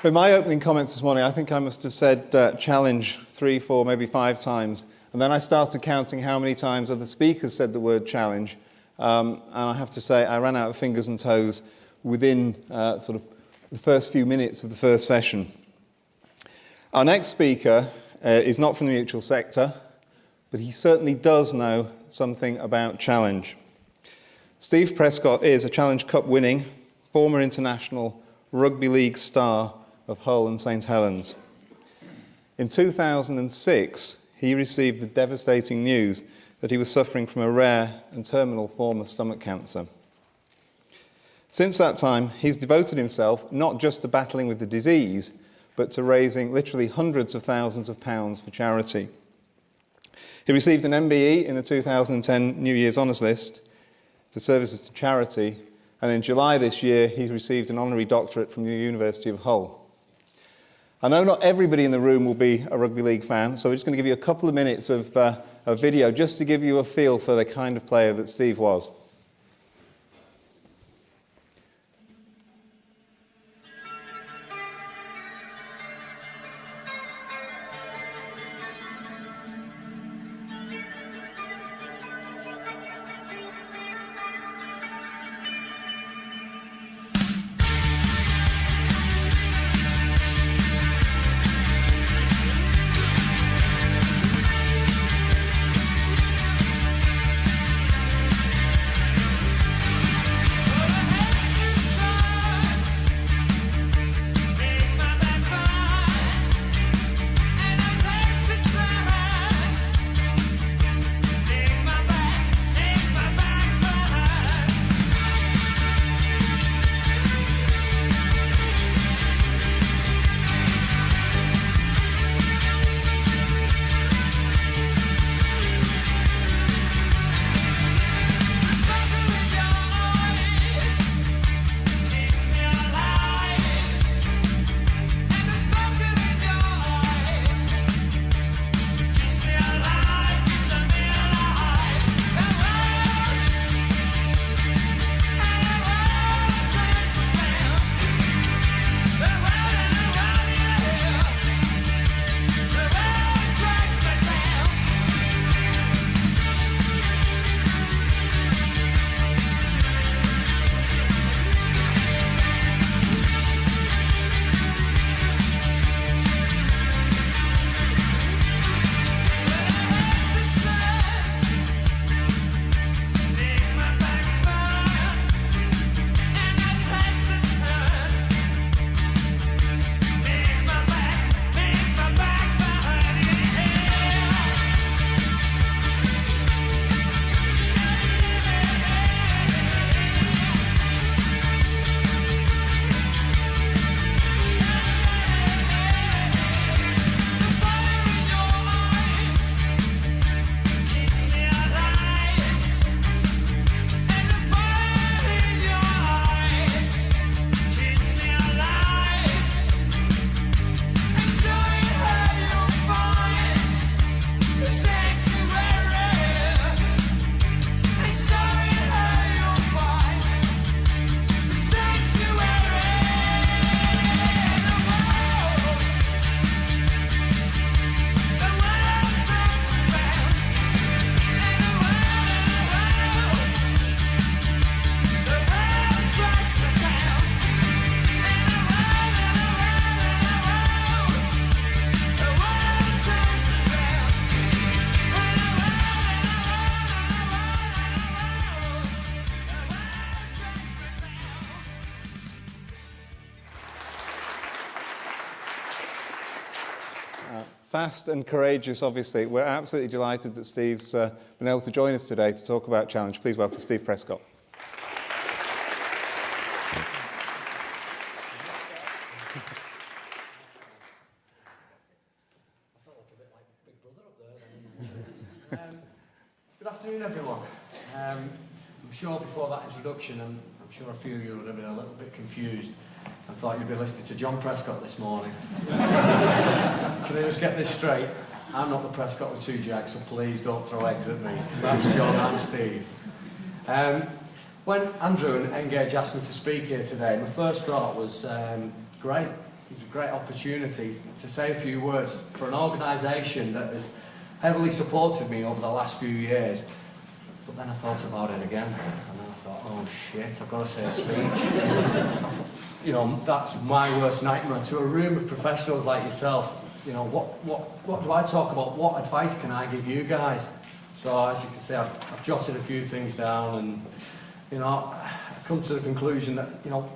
In my opening comments this morning, I think I must have said challenge 3, 4, maybe 5 times. And then I started counting how many times other speakers said the word challenge. And I have to say, I ran out of fingers and toes within sort of the first few minutes of the first session. Our next speaker is not from the mutual sector, but he certainly does know something about challenge. Steve Prescott is a Challenge Cup winning, former international rugby league star of Hull and St Helens. In 2006, he received the devastating news that he was suffering from a rare and terminal form of stomach cancer. Since that time, he's devoted himself not just to battling with the disease, but to raising literally hundreds of thousands of pounds for charity. He received an MBE in the 2010 New Year's Honours List for services to charity, and in July this year, he received an honorary doctorate from the University of Hull. I know not everybody in the room will be a rugby league fan, so we're just going to give you a couple of minutes of video just to give you a feel for the kind of player that Steve was. Fast and courageous, obviously. We're absolutely delighted that Steve's been able to join us today to talk about challenge. Please welcome Steve Prescott. Good afternoon, everyone. I'm sure before that introduction, I'm sure a few of you would have been a little bit confused and thought you'd be listening to John Prescott this morning. Can I just get this straight? I'm not the Prescott with 2 jacks, so please don't throw eggs at me. That's John, I'm Steve. When Andrew and Engage asked me to speak here today, my first thought was, great, it was a great opportunity to say a few words for an organisation that has heavily supported me over the last few years. But then I thought about it again, and then I thought, oh shit, I've got to say a speech. You know, that's my worst nightmare. To a room of professionals like yourself, you know, what do I talk about? What advice can I give you guys? So as you can see, I've jotted a few things down, and you know, I've come to the conclusion that, you know,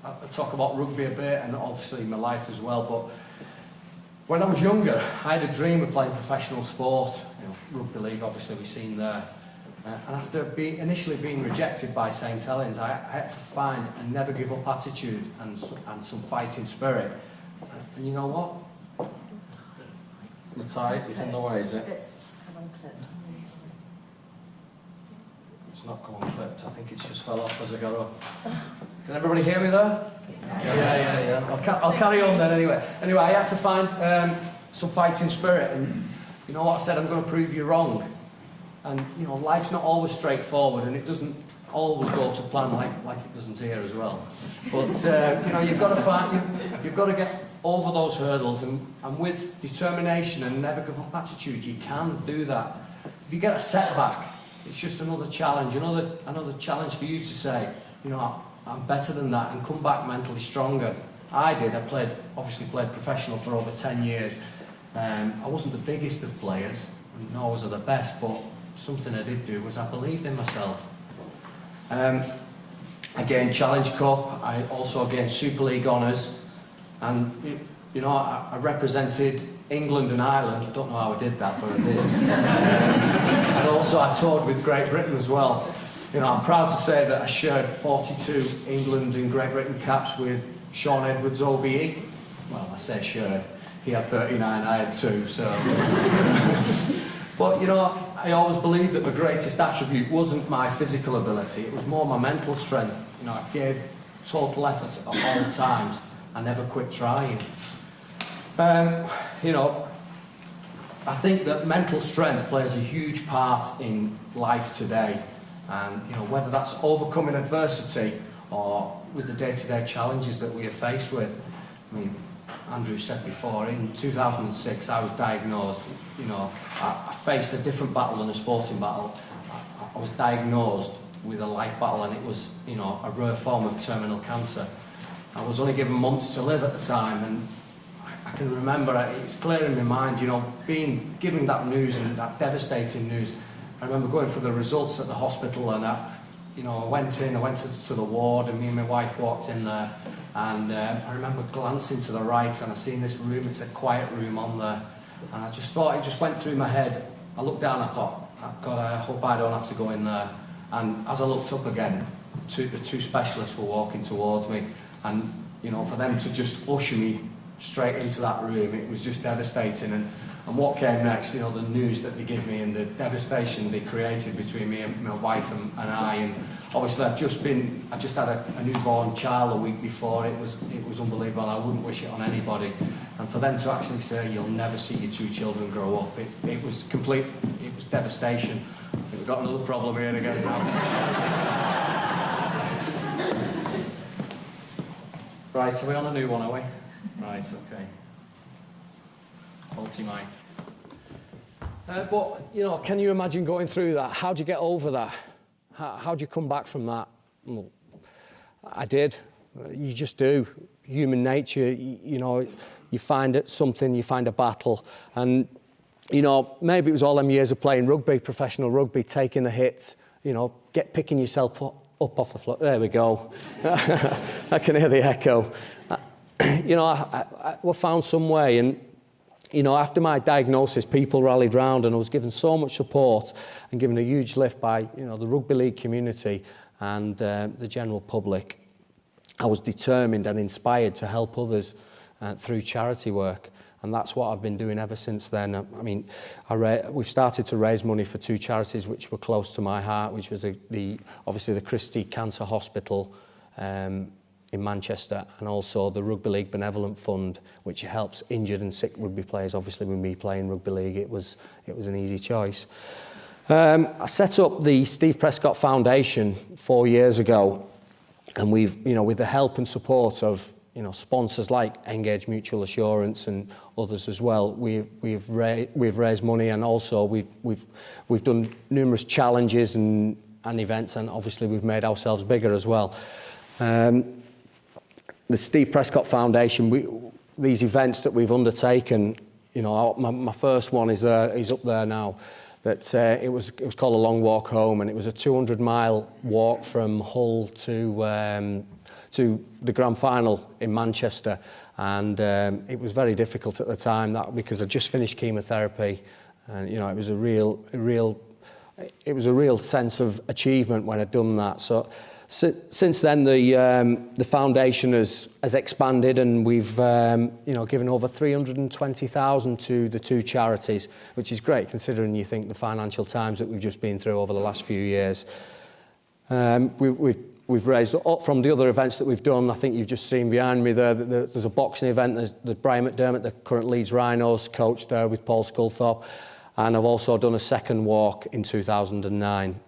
I talk about rugby a bit, and obviously my life as well, but when I was younger, I had a dream of playing professional sport. You know, rugby league, obviously we've seen there. And after initially being rejected by St Helens, I had to find a never give up attitude and some fighting spirit. And you know what? The tie, it's in the way, is it? It's just come unclipped. I'm really sorry. It's not come unclipped. I think it's just fell off as I got up. Can everybody hear me there? Yeah. I'll carry on then anyway. Anyway, I had to find some fighting spirit, and you know what I said? I'm going to prove you wrong. And you know, life's not always straightforward, and it doesn't always go to plan like it doesn't here as well. But you know, you've got to get over those hurdles, and with determination and never give up attitude, you can do that. If you get a setback, it's just another challenge, another challenge for you to say, you know, I'm better than that, and come back mentally stronger. I did. I obviously played professional for over 10 years. I wasn't the biggest of players, nor was I the best, but something I did do was I believed in myself. I gained Challenge Cup. I also gained Super League honours, and you know, I represented England and Ireland. I don't know how I did that, but I did. And also I toured with Great Britain as well. You know, I'm proud to say that I shared 42 England and Great Britain caps with Sean Edwards OBE. Well, I say shared. He had 39, I had 2, so... But, you know, I always believed that the greatest attribute wasn't my physical ability, it was more my mental strength. You know, I gave total effort at all times. I never quit trying. You know, I think that mental strength plays a huge part in life today. And, you know, whether that's overcoming adversity or with the day-to-day challenges that we are faced with. I mean, Andrew said before, in 2006 I was diagnosed, you know, I faced a different battle than a sporting battle. I was diagnosed with a life battle, and it was, you know, a rare form of terminal cancer. I was only given months to live at the time, and I can remember, it's clear in my mind, you know, being given that news, and that devastating news. I remember going for the results at the hospital, and you know, I went to the ward, and me and my wife walked in there, and I remember glancing to the right, and I seen this room. It's a quiet room on there, and I just thought, it just went through my head. I looked down, I thought, God, I hope I don't have to go in there. And as I looked up again, the two specialists were walking towards me, and you know, for them to just usher me straight into that room, it was just devastating. And what came next, you know, the news that they gave me and the devastation they created between me and my wife and I. And obviously I just had a newborn child a week before. It was unbelievable. I wouldn't wish it on anybody. And for them to actually say, you'll never see your 2 children grow up, it was devastation. I think we've got another problem here again now. Right, so we're on a new one, are we? Right, okay. Multi-mic. But, you know, can you imagine going through that? How do you get over that? How do you come back from that? Well, I did. You just do. Human nature, you know, you find it something, you find a battle. And, you know, maybe it was all them years of playing rugby, professional rugby, taking the hits, you know, picking yourself up off the floor. There we go. I can hear the echo. You know, I found some way, and you know, after my diagnosis, people rallied round, and I was given so much support and given a huge lift by, you know, the rugby league community and the general public. I was determined and inspired to help others through charity work, and that's what I've been doing ever since then. I mean, we've started to raise money for 2 charities which were close to my heart, which was obviously the Christie Cancer Hospital in Manchester, and also the Rugby League Benevolent Fund, which helps injured and sick rugby players. Obviously, with me playing rugby league, it was an easy choice. I set up the Steve Prescott Foundation 4 years ago, and we've, you know, with the help and support of sponsors like Engage Mutual Assurance and others as well. We've raised money, and also we've done numerous challenges and events, and obviously we've made ourselves bigger as well. The Steve Prescott Foundation, these events that we've undertaken, my first one is there, he's up there now. But it was called A Long Walk Home, and it was a 200-mile walk from Hull to the grand final in Manchester, and it was very difficult at the time because I'd just finished chemotherapy, and it was a real sense of achievement when I'd done that. So since then, the foundation has expanded, and we've given over 320,000 to the 2 charities, which is great considering you think the financial times that we've just been through over the last few years. We've raised up from the other events that we've done. I think you've just seen behind me there. There's a boxing event. There's the Brian McDermott, the current Leeds Rhinos coach there with Paul Sculthorpe, and I've also done a second walk in 2009.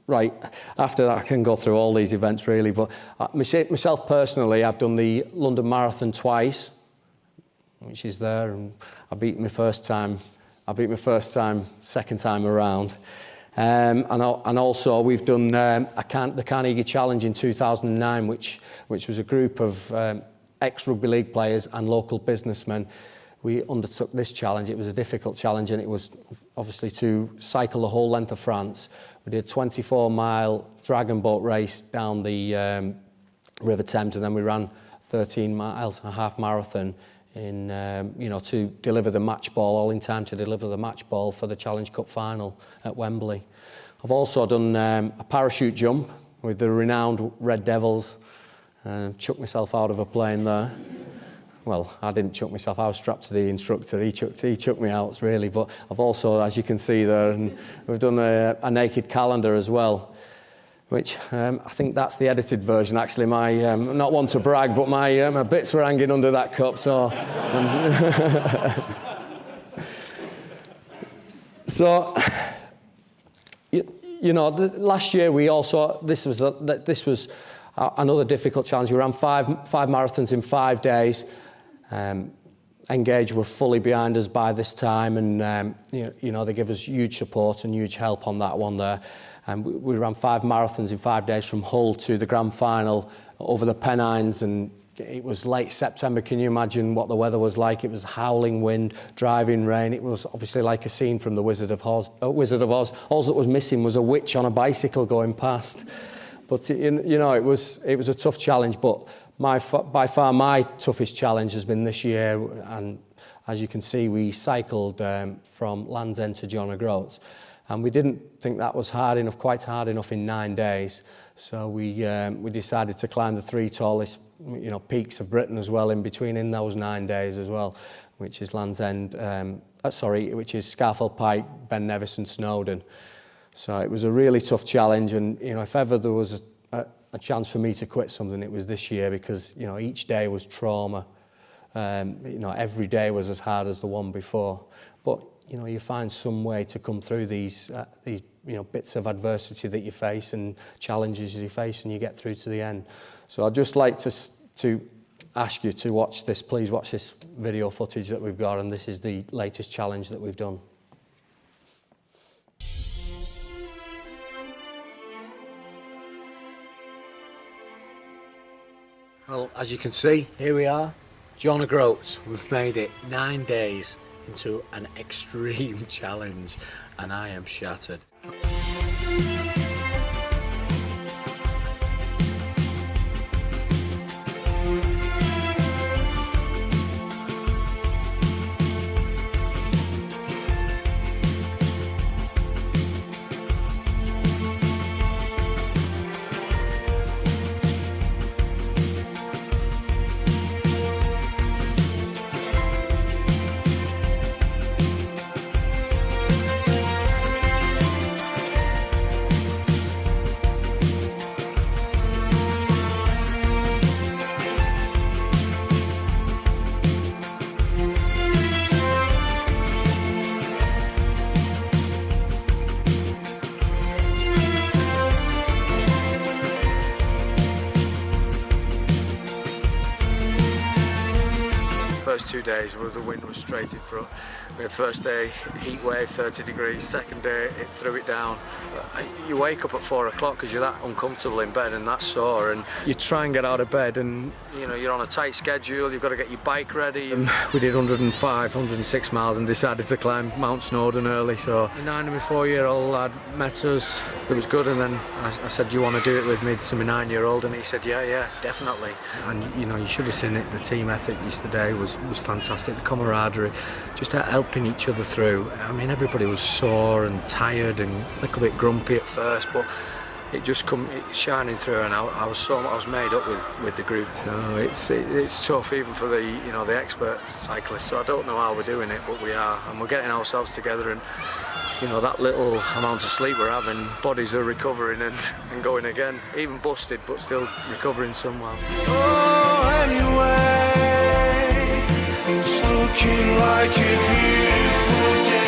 Right, after that I can go through all these events really, but myself personally, I've done the London Marathon twice, which is there, and I beat my first time, second time around. And also we've done the Carnegie Challenge in 2009, which was a group of ex-rugby league players and local businessmen. We undertook this challenge. It was a difficult challenge, and it was obviously to cycle the whole length of France. We did a 24-mile dragon boat race down the River Thames, and then we ran 13 miles, a half marathon in, to deliver the match ball, all in time to deliver the match ball for the Challenge Cup final at Wembley. I've also done a parachute jump with the renowned Red Devils. Chucked myself out of a plane there. Well, I didn't chuck myself, I was strapped to the instructor, he chucked me out really, but I've also, as you can see there, and we've done a naked calendar as well, which I think that's the edited version actually. I'm not one to brag, but my bits were hanging under that cup, so... So, last year we also, this was another difficult challenge. We ran five marathons in 5 days. Engage were fully behind us by this time, and they give us huge support and huge help on that one there. And we ran 5 marathons in 5 days from Hull to the grand final over the Pennines, and it was late September. Can you imagine what the weather was like? It was howling wind, driving rain. It was obviously like a scene from the Wizard of Oz. All that was missing was a witch on a bicycle going past. But it was a tough challenge. But by far my toughest challenge has been this year, and as you can see, we cycled from Land's End to John O'Groats, and we didn't think that was quite hard enough in 9 days. So we decided to climb the 3 tallest peaks of Britain as well in those 9 days as well, which is Land's End, which is Scafell Pike, Ben Nevis and Snowdon. So it was a really tough challenge, and if ever there was a chance for me to quit something, it was this year, because each day was trauma. Every day was as hard as the one before. But you find some way to come through these bits of adversity that you face and challenges you face, and you get through to the end. So I'd just like to ask you to please watch this video footage that we've got, and this is the latest challenge that we've done. Well, as you can see, here we are, John O'Groats. We've made it 9 days into an extreme challenge, and I am shattered. first 2 days where the wind was straight in front. We had first day heat wave, 30 degrees, second day it threw it down. You wake up at 4 o'clock because you're that uncomfortable in bed and that sore, and you try and get out of bed, and you know you're on a tight schedule, you've got to get your bike ready. And we did 105, 106 miles and decided to climb Mount Snowdon early, so the 9 and my 4-year-old lad met us. It was good, and then I said, do you want to do it with me, to my 9-year-old, and he said, yeah, definitely. And you know, you should have seen it, the team ethic yesterday was fantastic, the camaraderie, just helping each other through. I mean, everybody was sore and tired and a little bit grumpy at first, but it just come shining through, and I was made up with the group. So it's tough even for the expert cyclists. So I don't know how we're doing it, but we are, and we're getting ourselves together, and you know, that little amount of sleep we're having, bodies are recovering and going again, even busted, but still recovering somehow. Oh, anyway, it's looking like a beautiful day.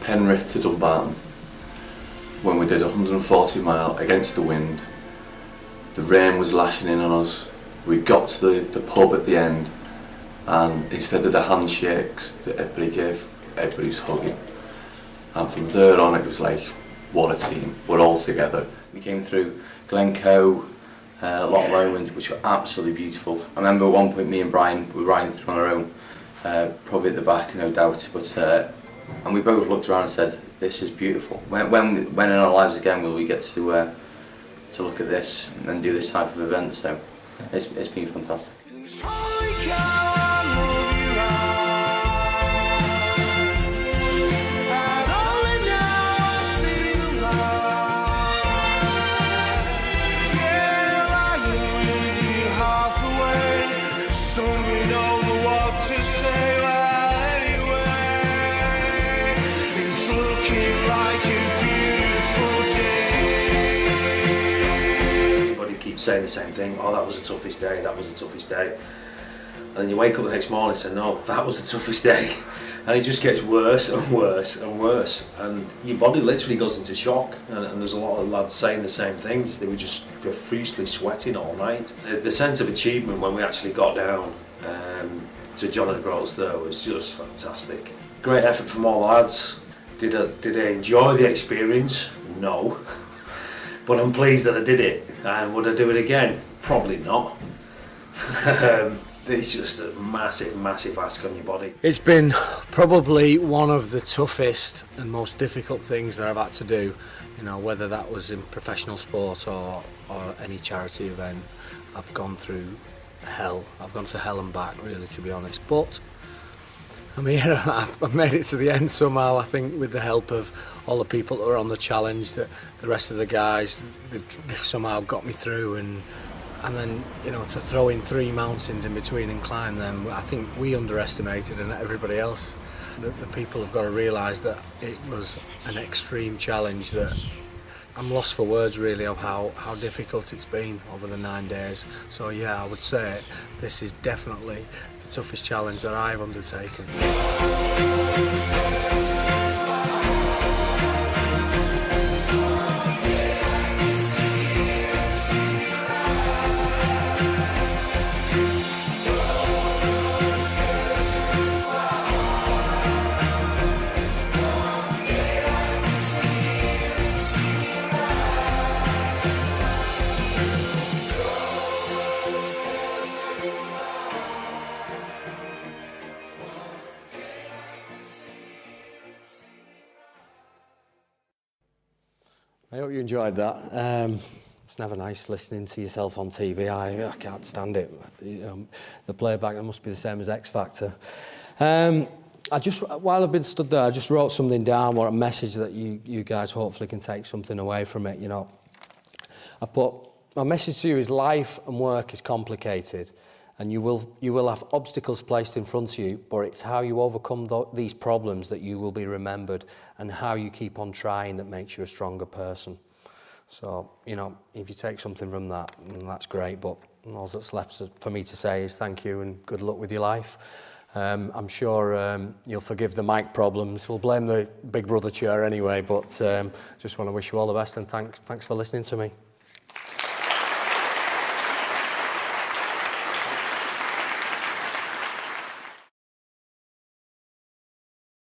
Penrith to Dumbarton, when we did a 140 mile against the wind, the rain was lashing in on us. We got to the pub at the end, and instead of the handshakes that everybody gave, everybody's hugging. And from there on it was like, what a team, we're all together. We came through Glencoe, Loch Lomond, which were absolutely beautiful. I remember at one point me and Brian were riding through on our own, probably at the back, no doubt, but and we both looked around and said, this is beautiful. When in our lives again will we get to look at this and do this type of event? So it's been fantastic. Saying the same thing, oh that was the toughest day, that was the toughest day, and then you wake up the next morning and say no, that was the toughest day, and it just gets worse and worse and worse, and your body literally goes into shock, and there's a lot of lads saying the same things. They were just profusely sweating all night. The sense of achievement when we actually got down to John O'Groats there was just fantastic. Great effort from all the lads. Did I enjoy the experience? No. But I'm pleased that I did it, and would I do it again? Probably not. It's just a massive ask on your body. It's been probably one of the toughest and most difficult things that I've had to do, you know, whether that was in professional sport or any charity event. I've gone through hell. I've gone to hell and back, really, to be honest. But I mean, I've made it to the end somehow, I think, with the help of all the people that were on the challenge, the rest of the guys, they've somehow got me through, and then, you know, to throw in 3 mountains in between and climb them, I think we underestimated, and everybody else. The people have got to realise that it was an extreme challenge that I'm lost for words, really, of how difficult it's been over the 9 days. So yeah, I would say this is definitely the toughest challenge that I've undertaken. I hope you enjoyed that. It's never nice listening to yourself on TV. I can't stand it. You know, the playback, that must be the same as X Factor. While I've been stood there, I just wrote something down, or a message that you guys hopefully can take something away from it. You know, I've put, my message to you is life and work is complicated, and you will have obstacles placed in front of you, but it's how you overcome these problems that you will be remembered, and how you keep on trying that makes you a stronger person. So, you know, if you take something from that, that's great, but all that's left for me to say is thank you and good luck with your life. I'm sure you'll forgive the mic problems. We'll blame the Big Brother chair anyway, but just want to wish you all the best and thanks for listening to me.